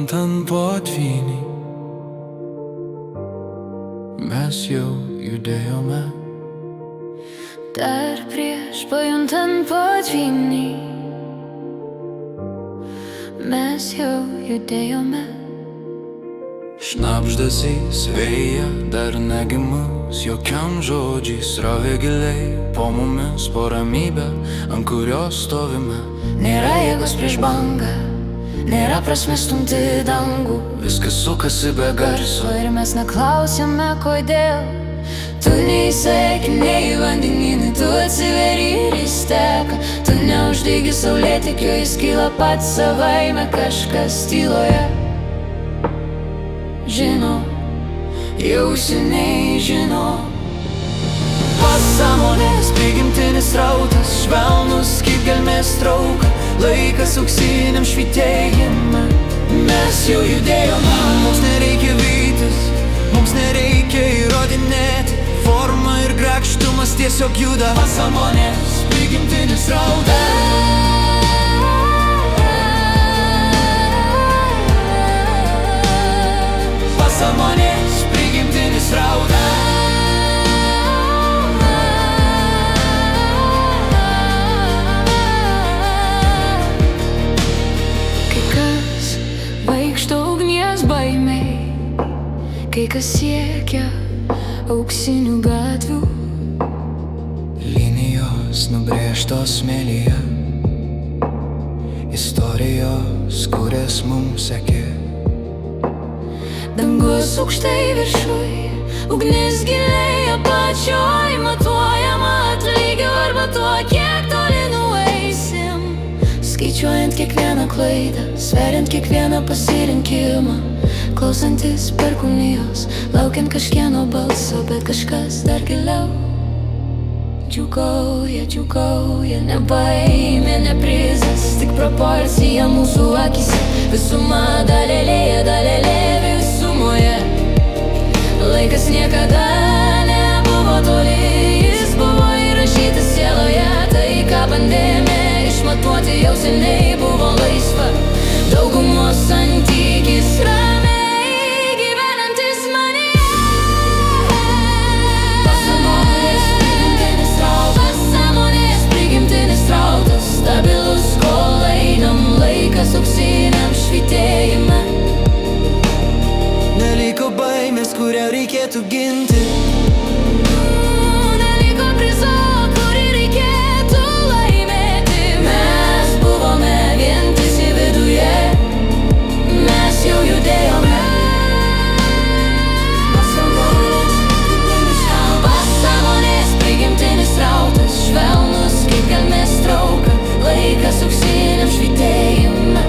pajuntant potvynį, mes jau judėjome. Dar prieš pajuntant potvynį, mes jau judėjome. Šnabždesys vėja dar negimus, jokiam žodžiai srovė giliai po mumis, po ramybę, ant kurios stovime. Nėra jėgos prieš bangą, nėra prasmės stumti dangų. Viskas sukasi be garso ir mes neklausėme kodėl. Tu neįseki, nei vandeninį, tu atsiveri ir įsteka. Tu neuždegi saulėtekio, jis kyla pats savaime, kažkas tyloje žino, jau seniai žino. Pasąmonės prigimtinis rautas, švelnus kaip gelmės trauka, laikas auksiniam švytėjime. Mes jau judėjome, mums nereikia vytis, mums nereikia įrodinėti. Forma ir grakštumas tiesiog juda. Pasąmonės prigimtinis rautas. Pasąmonės prigimtinis rautas. Kai kas vaikšto ugnies baimiai, kai kas siekia auksinių gatvių. Linijos nubrėžtos smėlyje, istorijos, kurias mums sekė. Dangus aukštai viršui, ugnis giliai apačioj, matuojama atlygiu arba tuo, kiek toli nueisim. Skaičiuojant kiekvieną klaidą, sveriant kiekvieną pasirinkimą, klausantis perkūnijos, laukiant kažkieno balso, bet kažkas dar giliau džiūgauja, džiūgauja. Ne baimė, ne prizas, tik proporcija mūsų akyse. Visuma dalelėje, dalelė visumoje. Laikas niekada nebuvo toli, jis buvo įrašytas sieloje. Tai, ką bandėme išmatuoti, jau seniai buvo laisva. Daugumos santykis ramiai gyvenantis manyje. Pasąmonės prigimtinis rautas, stabilus, kol einam, laikas auksiniam švytėjime. Neliko baimės, kurią reikėtų ginti. Neliko prizo, kurį reikėtų laimėti. Mes buvome vientisi viduje, mes jau judėjome. Pasąmonės prigimtinis rautas, švelnus kaip gelmės trauka, laikas auksiniam švytėjime.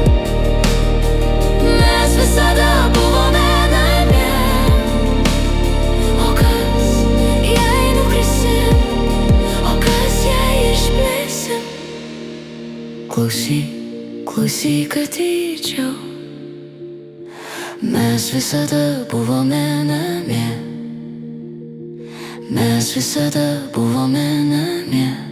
Mes visada buvome namie. O kas, jei nukrisim, o kas, jei išplėsim? Klausyk, klausyk atidžiau. Mes visada buvome namie. Mes visada buvome namie.